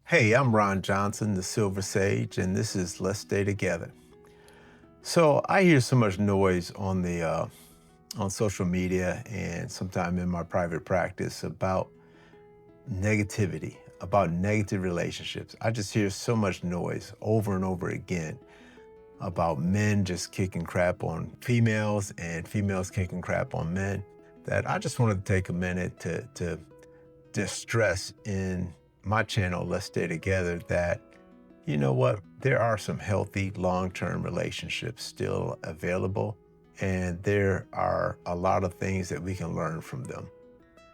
Hey, I'm Ron Johnson, the Silver Sage, and this is Let's Stay Together. So I hear so much noise on social media and sometime in my private practice about negativity, about negative relationships. I just hear so much noise over and over again about men just kicking crap on females and females kicking crap on men that I just wanted to take a minute to distress in my channel, Let's Stay Together, that you know what, there are some healthy long-term relationships still available, and there are a lot of things that we can learn from them.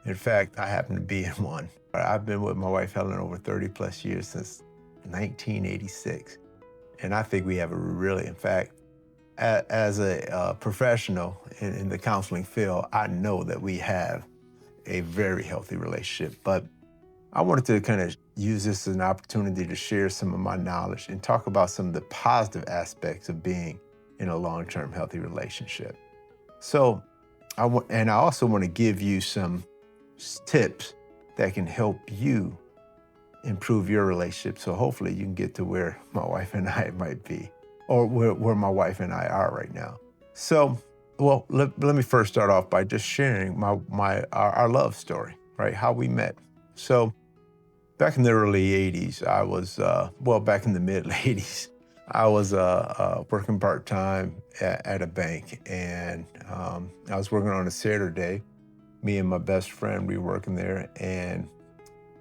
In fact, I happen to be in one. I've been with my wife Helen over 30 plus years, since 1986, and I think we have a really, in fact, as a professional in the counseling field, I know that we have a very healthy relationship. But I wanted to kind of use this as an opportunity to share some of my knowledge and talk about some of the positive aspects of being in a long-term healthy relationship. So I also want to give you some tips that can help you improve your relationship. So hopefully you can get to where my wife and I might be, or where my wife and I are right now. So, well, let me first start off by just sharing our love story, right? How we met. So back in the early 80s, back in the mid 80s, I was working part-time at a bank, and I was working on a Saturday. Me and my best friend, we were working there, and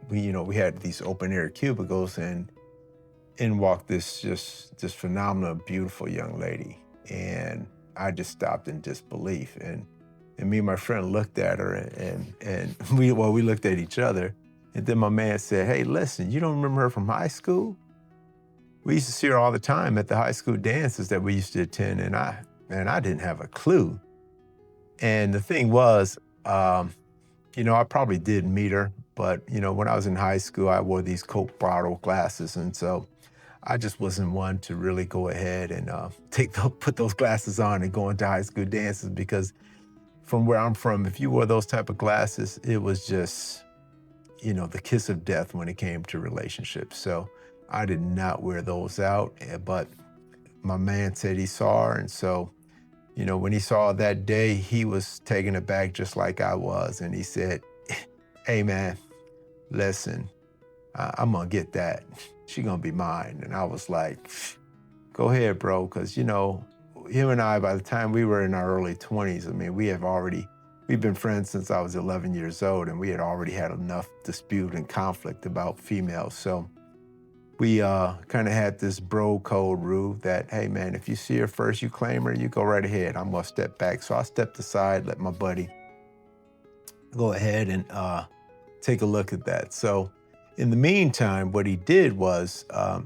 we had these open air cubicles, and in walked this phenomenal, beautiful young lady. And I just stopped in disbelief. And me and my friend looked at her, and we looked at each other. And then my man said, "Hey, listen, you don't remember her from high school? We used to see her all the time at the high school dances that we used to attend." And I didn't have a clue. And the thing was, I probably did meet her, but when I was in high school, I wore these Coke bottle glasses. And so I just wasn't one to really go ahead and put those glasses on and go into high school dances, because from where I'm from, if you wore those type of glasses, it was just, the kiss of death when it came to relationships. So I did not wear those out, but my man said he saw her. And so, when he saw her that day, he was taken aback just like I was. And he said, "Hey man, listen, I'm gonna get that. She gonna be mine." And I was like, "Go ahead, bro." Cause him and I, by the time we were in our early 20s, I mean, we've been friends since I was 11 years old, and we had already had enough dispute and conflict about females. So we kind of had this bro code rule that, hey man, if you see her first, you claim her, you go right ahead. I'm gonna step back. So I stepped aside, let my buddy go ahead and take a look at that. So in the meantime, what he did was,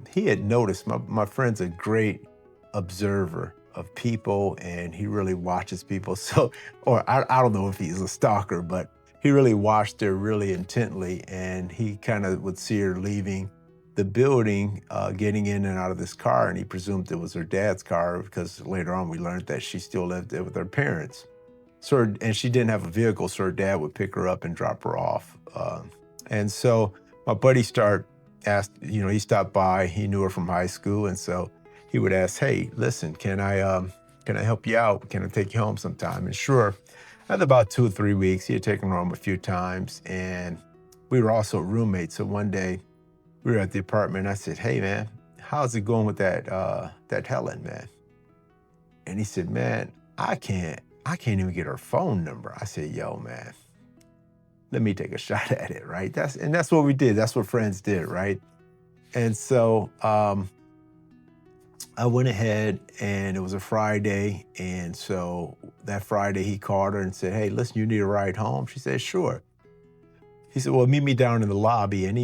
he had noticed my friend's a great observer of people, and he really watches people. So, or I don't know if he's a stalker, but he really watched her really intently, and he kind of would see her leaving the building, getting in and out of this car, and he presumed it was her dad's car, because later on we learned that she still lived there with her parents. And she didn't have a vehicle, so her dad would pick her up and drop her off. And so my buddy he stopped by, he knew her from high school. And so he would ask, "Hey, listen, can I help you out? Can I take you home sometime?" And sure, after about 2 or 3 weeks, he had taken her home a few times, and we were also roommates. So one day we were at the apartment, and I said, "Hey man, how's it going with that Helen, man?" And he said, "Man, I can't even get her phone number." I said, "Yo, man, let me take a shot at it," right? That's what we did. That's what friends did, right? And so I went ahead, and it was a Friday. And so that Friday he called her and said, "Hey, listen, you need a ride home?" She said, "Sure." He said, "Well, meet me down in the lobby." And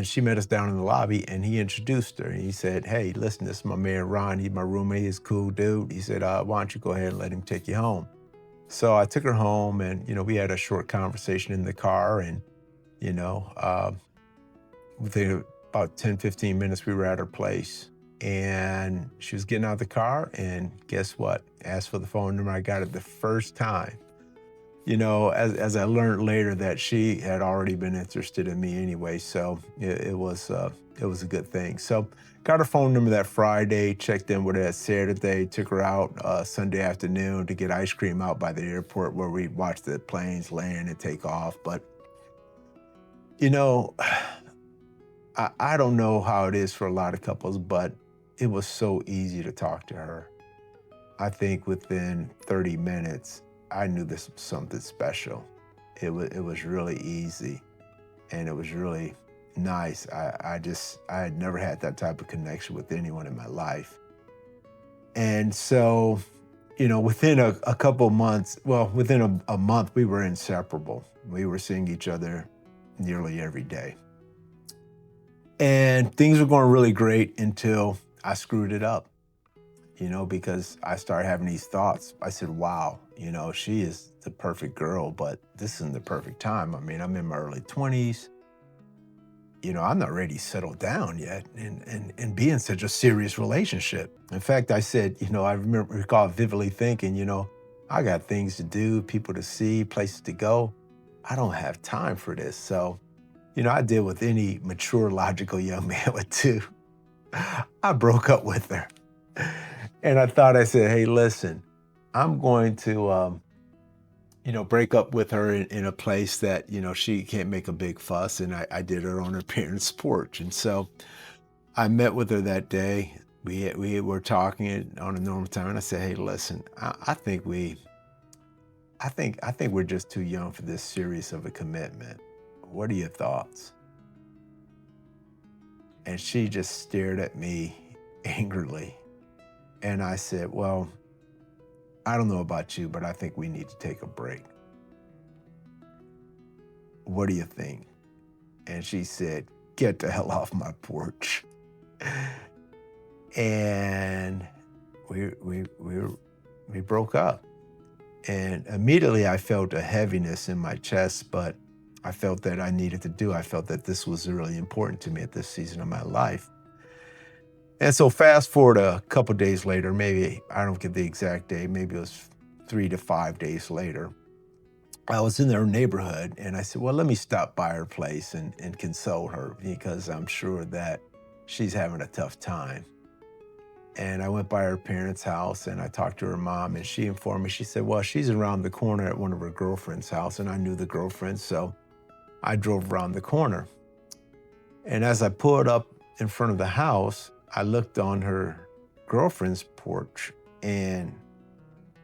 she met us down in the lobby, and he introduced her. And he said, "Hey, listen, this is my man, Ron. He's my roommate. He's a cool dude." He said, "Why don't you go ahead and let him take you home?" So I took her home, and, we had a short conversation in the car. And, you know, uh, within about 10, 15 minutes, we were at her place, and she was getting out of the car. And guess what? Asked for the phone number. I got it the first time. as I learned later that she had already been interested in me anyway, so it was a good thing. So got her phone number that Friday, checked in with her that Saturday, took her out Sunday afternoon to get ice cream out by the airport where we watched the planes land and take off. But you know, I don't know how it is for a lot of couples, but it was so easy to talk to her. I think within 30 minutes, I knew this was something special. It was really easy and it was really nice. I had never had that type of connection with anyone in my life. And so, within a couple months, well, within a month, we were inseparable. We were seeing each other nearly every day. And things were going really great until I screwed it up, because I started having these thoughts. I said, wow, she is the perfect girl, but this isn't the perfect time. I mean, I'm in my early 20s. I'm not ready to settle down yet and be in such a serious relationship. In fact, I said, I recall vividly thinking, I got things to do, people to see, places to go. I don't have time for this. So, I did what any mature, logical young man would do. I broke up with her. And I said, hey, listen, I'm going to, break up with her in a place that, she can't make a big fuss. And I did it on her parents' porch. And so I met with her that day. We were talking on a normal time. And I said, hey, listen, I think we're just too young for this serious of a commitment. What are your thoughts? And she just stared at me angrily. And I said, well, I don't know about you, but I think we need to take a break. What do you think? And she said, get the hell off my porch. And we broke up. And immediately I felt a heaviness in my chest, but I felt that I felt that this was really important to me at this season of my life. And so fast forward a couple days later, maybe, I don't get the exact day, maybe it was 3 to 5 days later, I was in their neighborhood and I said, well, let me stop by her place and console her because I'm sure that she's having a tough time. And I went by her parents' house and I talked to her mom and she informed me, she said, well, she's around the corner at one of her girlfriend's house. And I knew the girlfriend, so I drove around the corner. And as I pulled up in front of the house, I looked on her girlfriend's porch and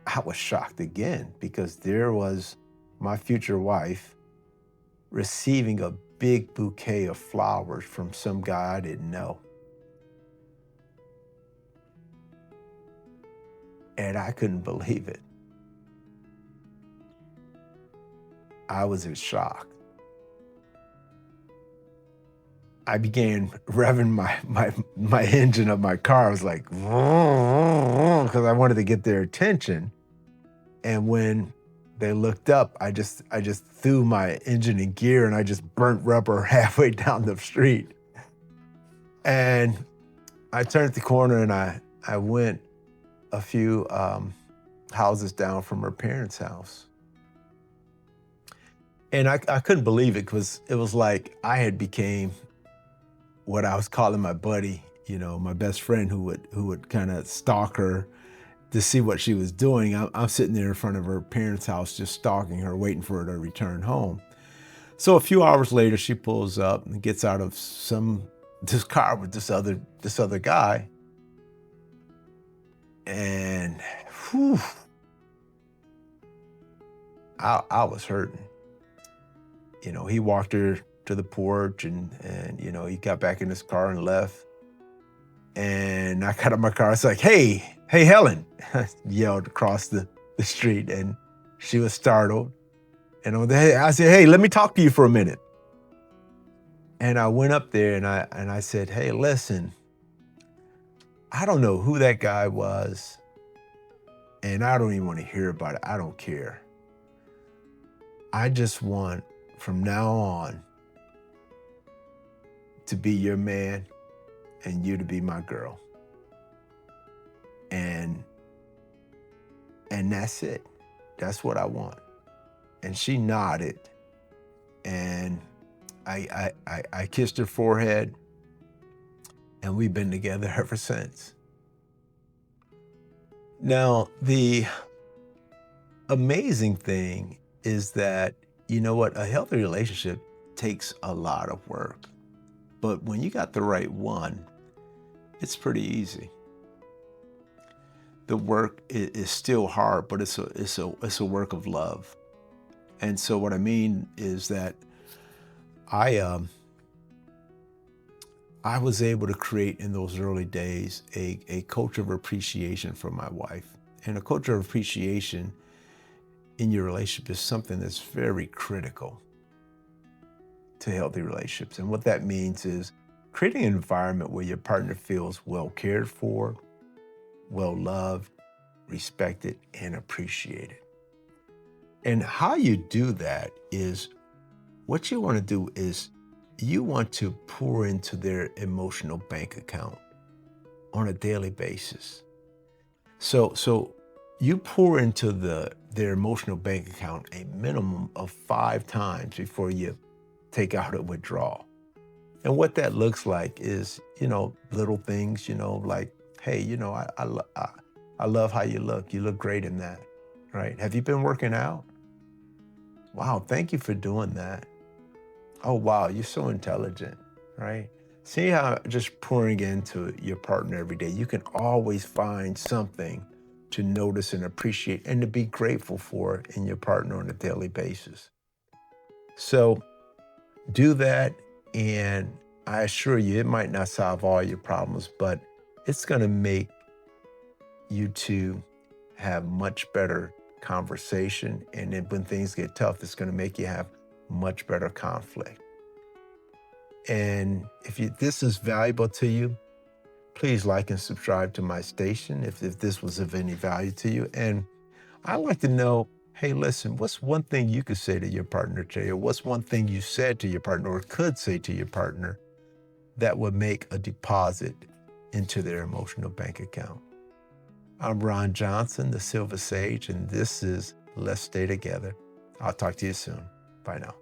I was shocked again because there was my future wife receiving a big bouquet of flowers from some guy I didn't know. And I couldn't believe it. I was in shock. I began revving my engine of my car. I was like, because I wanted to get their attention. And when they looked up, I just threw my engine in gear and I just burnt rubber halfway down the street. And I turned the corner and I went a few houses down from her parents' house. And I couldn't believe it because it was like I had became what I was calling my buddy, my best friend who would kind of stalk her to see what she was doing. I'm sitting there in front of her parents' house, just stalking her, waiting for her to return home. So a few hours later, she pulls up and gets out of this car with this other guy. And whew, I was hurting. He walked her to the porch and he got back in his car and left. And I got out of my car. It's like, hey, Helen, I yelled across the street and she was startled. And I said, hey, let me talk to you for a minute. And I went up there and I said, hey, listen, I don't know who that guy was. And I don't even want to hear about it. I don't care. I just want from now on to be your man and you to be my girl. And that's it. That's what I want. And she nodded, and I kissed her forehead, and we've been together ever since. Now, the amazing thing is that, you know what, a healthy relationship takes a lot of work. But when you got the right one, it's pretty easy. The work is still hard, but it's a work of love. And so what I mean is that I I was able to create in those early days a culture of appreciation for my wife. And a culture of appreciation in your relationship is something that's very critical to healthy relationships. And what that means is creating an environment where your partner feels well cared for, well loved, respected, and appreciated. And how you do that is what you want to do is you want to pour into their emotional bank account on a daily basis. So you pour into their emotional bank account a minimum of 5 times before you take out a withdrawal. And what that looks like is, little things, like, hey, I love how you look. You look great in that, right? Have you been working out? Wow, thank you for doing that. Oh, wow, you're so intelligent, right? See how just pouring into your partner every day, you can always find something to notice and appreciate and to be grateful for in your partner on a daily basis. So do that, and I assure you, it might not solve all your problems, but it's going to make you two have much better conversation. And then when things get tough, it's going to make you have much better conflict. And if this is valuable to you, please like and subscribe to my station if this was of any value to you. And I'd like to know, hey, listen, what's one thing you could say to your partner today? Or what's one thing you said to your partner or could say to your partner that would make a deposit into their emotional bank account? I'm Ron Johnson, the Silver Sage, and this is Let's Stay Together. I'll talk to you soon. Bye now.